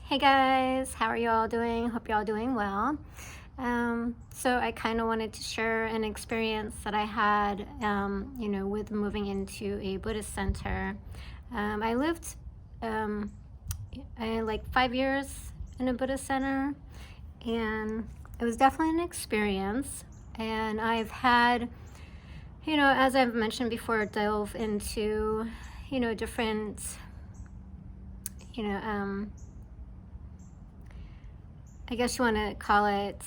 Hey guys, how are you all doing? Hope you're all doing well. So I kind of wanted to share an experience that I had, with moving into a Buddhist center. I lived like 5 years in a Buddhist center, and it was definitely an experience. And I've had, as I've mentioned before, delve into, different, you know, um, I guess you want to call it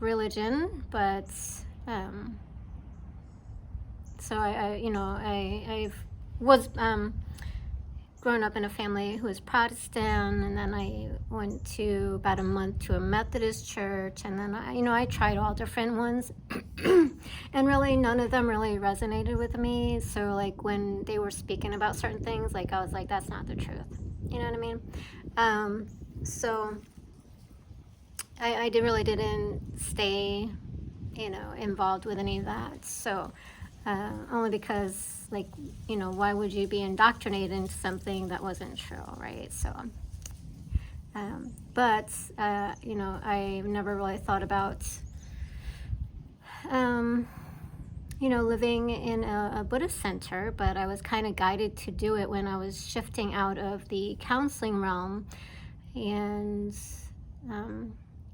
religion, but so I was grown up in a family who was Protestant, and then I went to about a month to a Methodist church, and then I tried all different ones, and really none of them really resonated with me. So like when they were speaking about certain things, like I was like, that's not the truth. You know what I mean? So I really didn't stay, involved with any of that. So only because, like, why would you be indoctrinated into something that wasn't true, right? So, I never really thought about, living in a Buddhist center, but I was kind of guided to do it when I was shifting out of the counseling realm and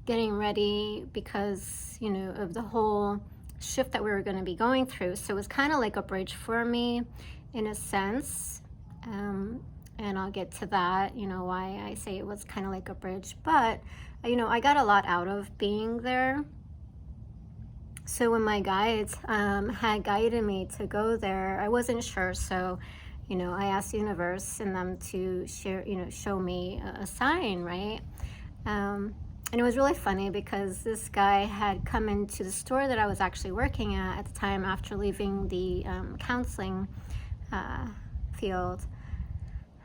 getting ready because, of the whole shift that we were going to be going through. So it was kind of like a bridge for me in a sense. And I'll get to that, why I say it was kind of like a bridge. But, I got a lot out of being there. So when my guides had guided me to go there, I wasn't sure. So, I asked the universe and them to show me a sign, right? And it was really funny because this guy had come into the store that I was actually working at the time after leaving the counseling field.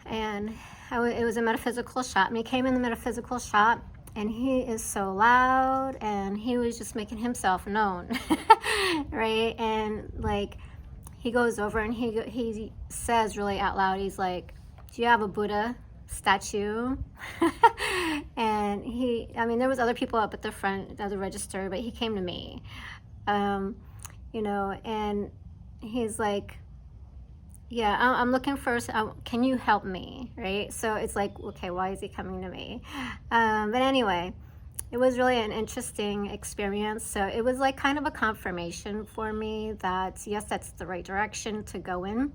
And it was a metaphysical shop. And he came in the metaphysical shop, and he is so loud, and he was just making himself known, right? And like he goes over and he says really out loud, he's like, "Do you have a Buddha statue?" And there was other people up at the front of the register, but he came to me, and he's like, "Yeah, I'm looking for, can you help me?" Right? So it's like, okay, why is he coming to me? But anyway, it was really an interesting experience. So it was like kind of a confirmation for me that, yes, that's the right direction to go in.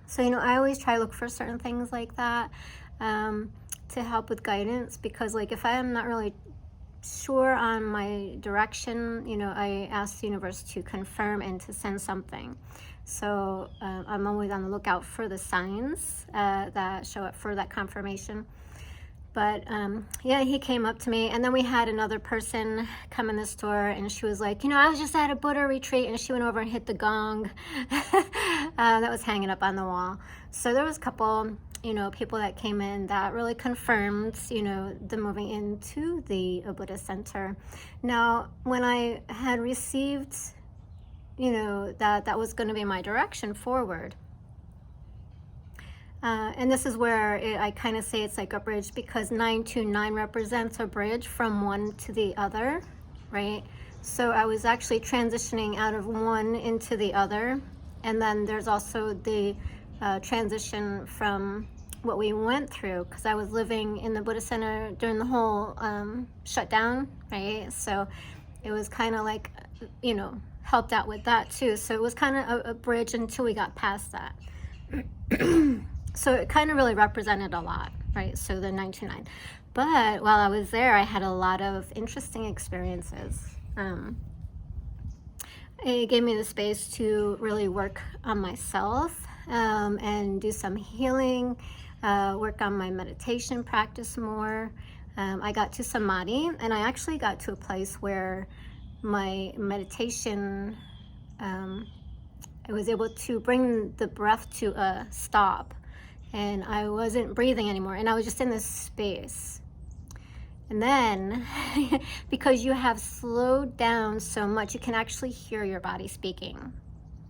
So, I always try to look for certain things like that to help with guidance, because like if I am not really sure on my direction, I ask the universe to confirm and to send something. So I'm always on the lookout for the signs that show up for that confirmation. But he came up to me, and then we had another person come in the store, and she was like, I was just at a Buddha retreat, and she went over and hit the gong that was hanging up on the wall. So there was a couple, people that came in that really confirmed, the moving into the Buddhist center. Now, when I had received, that was going to be my direction forward. And this is where I kind of say it's like a bridge, because 929 represents a bridge from one to the other, right? So I was actually transitioning out of one into the other. And then there's also the transition from what we went through, because I was living in the Buddhist center during the whole shutdown, right? So it was kind of like, helped out with that too. So it was kind of a bridge until we got past that. So it kind of really represented a lot, right? So the 929. But while I was there, I had a lot of interesting experiences. It gave me the space to really work on myself and do some healing, work on my meditation practice more. I got to samadhi, and I actually got to a place where my meditation, I was able to bring the breath to a stop, and I wasn't breathing anymore, and I was just in this space. And then, because you have slowed down so much, you can actually hear your body speaking,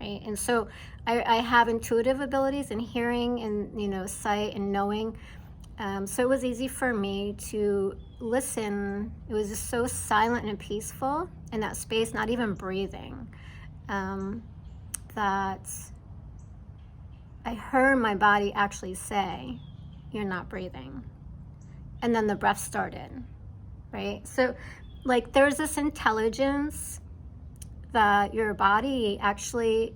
right? And so I have intuitive abilities and hearing and, sight and knowing. So it was easy for me to listen. It was just so silent and peaceful in that space, not even breathing, that I heard my body actually say, "You're not breathing." And then the breath started, right? So like there's this intelligence that your body actually,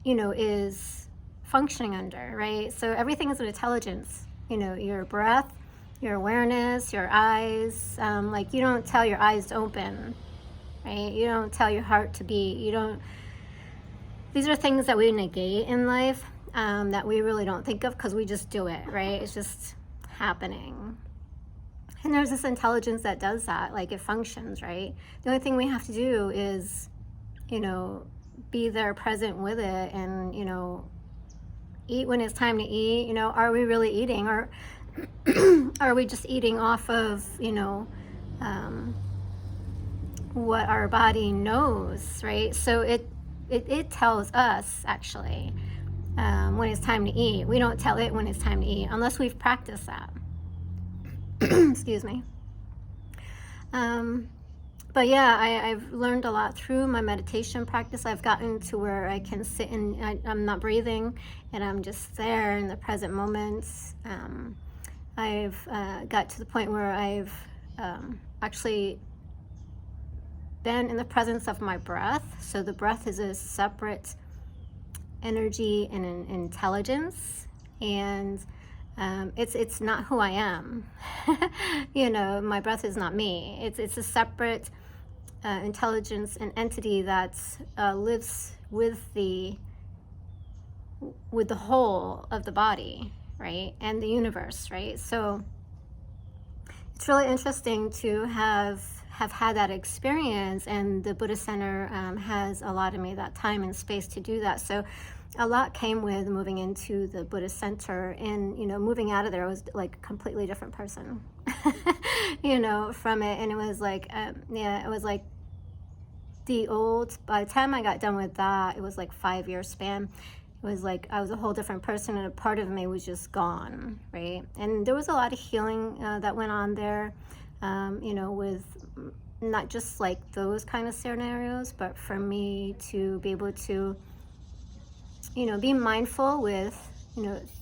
is functioning under, right? So everything is an intelligence. Your breath, your awareness, your eyes. Like you don't tell your eyes to open, right? You don't tell your heart to beat. You don't. These are things that we negate in life, that we really don't think of because we just do it, right? It's just happening. And there's this intelligence that does that, like it functions, right? The only thing we have to do is, be there present with it and, eat when it's time to eat. Are we really eating, or are we just eating off of, what our body knows, right? So it tells us actually when it's time to eat. We don't tell it when it's time to eat unless we've practiced that. Excuse me. But yeah, I've learned a lot through my meditation practice. I've gotten to where I can sit and I'm not breathing and I'm just there in the present moments. I've got to the point where I've actually been in the presence of my breath. So the breath is a separate energy and an intelligence, and it's not who I am. My breath is not me. It's a separate intelligence and entity that lives with the whole of the body, right, and the universe, right? So it's really interesting to have had that experience, and the Buddhist Center has allotted me that time and space to do that. So a lot came with moving into the Buddhist Center, and moving out of there, I was like a completely different person from it. And it was like it was like by the time I got done with that, it was like 5-year span. It was like I was a whole different person, and a part of me was just gone, right? And there was a lot of healing that went on there, with not just like those kind of scenarios, but for me to be able to be mindful with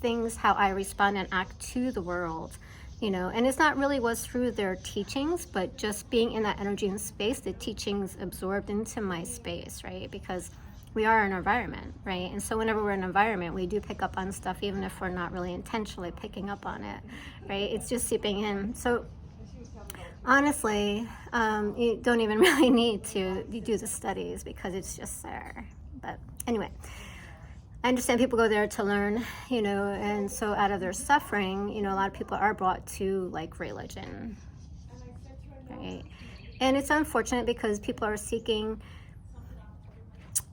things, how I respond and act to the world, and it's not really was through their teachings, but just being in that energy and space, the teachings absorbed into my space, right? Because we are an environment, right? And so whenever we're in an environment, we do pick up on stuff, even if we're not really intentionally picking up on it, right? It's just seeping in. So honestly, you don't even really need to do the studies because it's just there. But anyway, I understand people go there to learn, and so out of their suffering, a lot of people are brought to like religion, right? And it's unfortunate because people are seeking,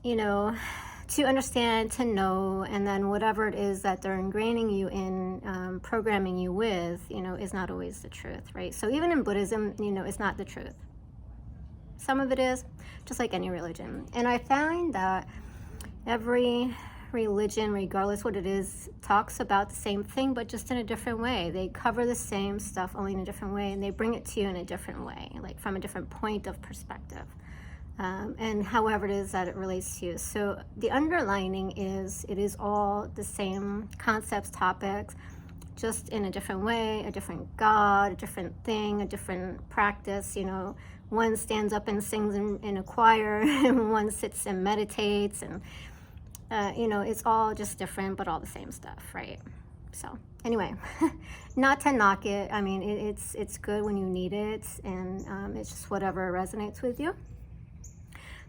to understand, to know, and then whatever it is that they're ingraining you in, programming you with, is not always the truth, right? So even in Buddhism, it's not the truth. Some of it is, just like any religion. And I find that every religion, regardless what it is, talks about the same thing, but just in a different way. They cover the same stuff, only in a different way, and they bring it to you in a different way, like from a different point of perspective. And however it is that it relates to you. So the underlining is, it is all the same concepts, topics, just in a different way, a different God, a different thing, a different practice. One stands up and sings in a choir, and one sits and meditates, and it's all just different, but all the same stuff, right? So anyway, not to knock it. I mean, it's good when you need it, and it's just whatever resonates with you.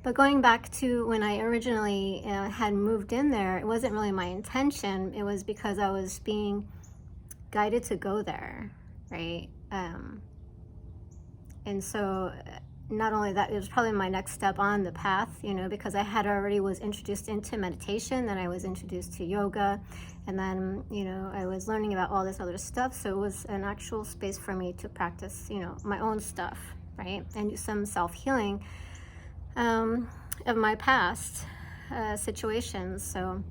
But going back to when I originally had moved in there, it wasn't really my intention. It was because I was being guided to go there, right? And so not only that, it was probably my next step on the path, because I had already was introduced into meditation, then I was introduced to yoga, and then, I was learning about all this other stuff. So it was an actual space for me to practice, my own stuff, right? And do some self-healing of my past situations. So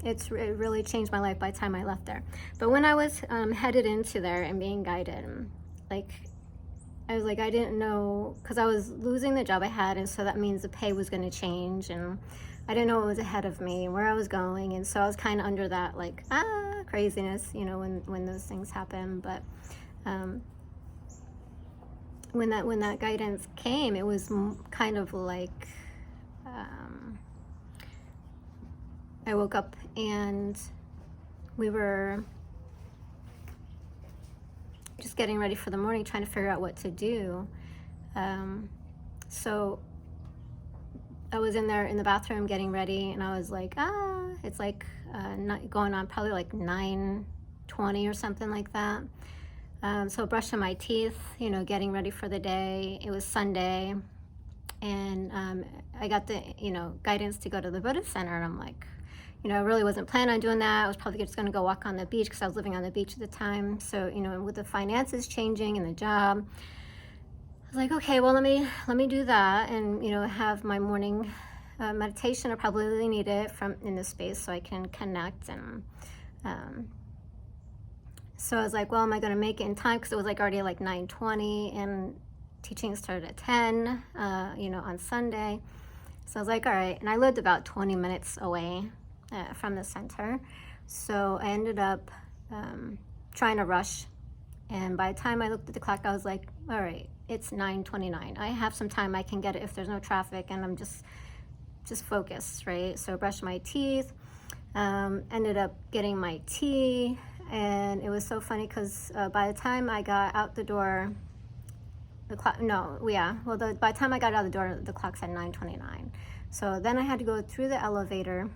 it really changed my life by the time I left there. But when I was headed into there and being guided, like, I was like, I didn't know, because I was losing the job I had, and so that means the pay was going to change, and I didn't know what was ahead of me, where I was going, and so I was kind of under that, like, craziness, you know, when those things happen. But when that guidance came, it was kind of like, I woke up and we were just getting ready for the morning, trying to figure out what to do. So I was in there in the bathroom getting ready, and I was like, it's like going on probably like 9:20 or something like that. So brushing my teeth, you know, getting ready for the day. It was Sunday, and I got the, you know, guidance to go to the Buddhist center, and I'm like, you know, I really wasn't planning on doing that. I was probably just going to go walk on the beach because I was living on the beach at the time. So, you know, with the finances changing and the job, I was like, okay, well, let me do that, and, you know, have my morning meditation. I probably really need it in this space so I can connect. And so I was like, well, am I going to make it in time? Because it was like already like 9:20, and teaching started at 10, you know, on Sunday. So I was like, all right. And I lived about 20 minutes away from the center. So I ended up trying to rush. And by the time I looked at the clock, I was like, all right, it's 9:29. I have some time. I can get it if there's no traffic, and I'm just focused, right? So I brushed my teeth, ended up getting my tea. And it was so funny because by the time I got out the door, by the time I got out the door, the clock said 9:29. So then I had to go through the elevator,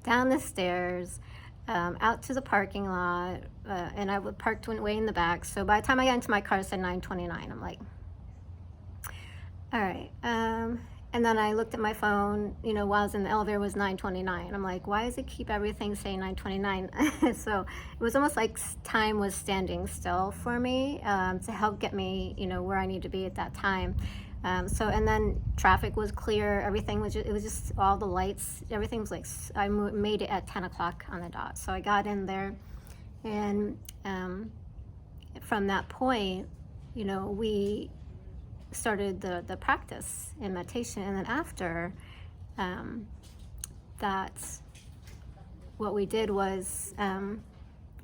down the stairs, out to the parking lot, and I parked way in the back. So by the time I got into my car, it said 9:29. I'm like, all right. And then I looked at my phone, you know, while I was in the elevator, it was 9:29. I'm like, why does it keep everything saying 9:29? So it was almost like time was standing still for me, to help get me, you know, where I need to be at that time. And then traffic was clear. Everything was it was just all the lights. Everything was like, I made it at 10 o'clock on the dot. So I got in there, and from that point, you know, we started the practice in meditation. And then after that, what we did was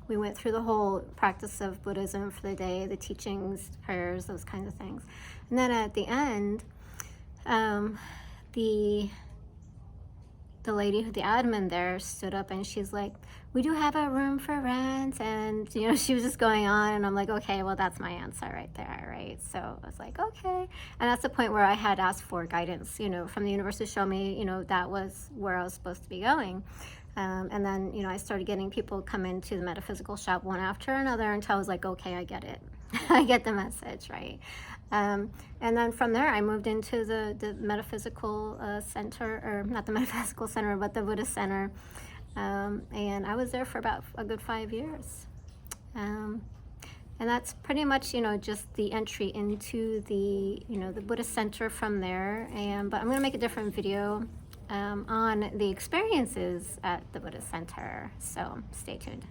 we went through the whole practice of Buddhism for the day, the teachings, prayers, those kinds of things. And then at the end, the lady, the admin there, stood up, and she's like, we do have a room for rent. And, you know, she was just going on, and I'm like, okay, well, that's my answer right there, right? So I was like, okay. And that's the point where I had asked for guidance, you know, from the universe to show me, you know, that was where I was supposed to be going. And then, you know, I started getting people come into the metaphysical shop one after another until I was like, okay, I get it. I get the message, right? And then from there, I moved into the metaphysical center, or not the metaphysical center, but the Buddhist center. And I was there for about a good 5 years. And that's pretty much, you know, just the entry into the, you know, the Buddhist center from there. But I'm going to make a different video on the experiences at the Buddhist center. So stay tuned.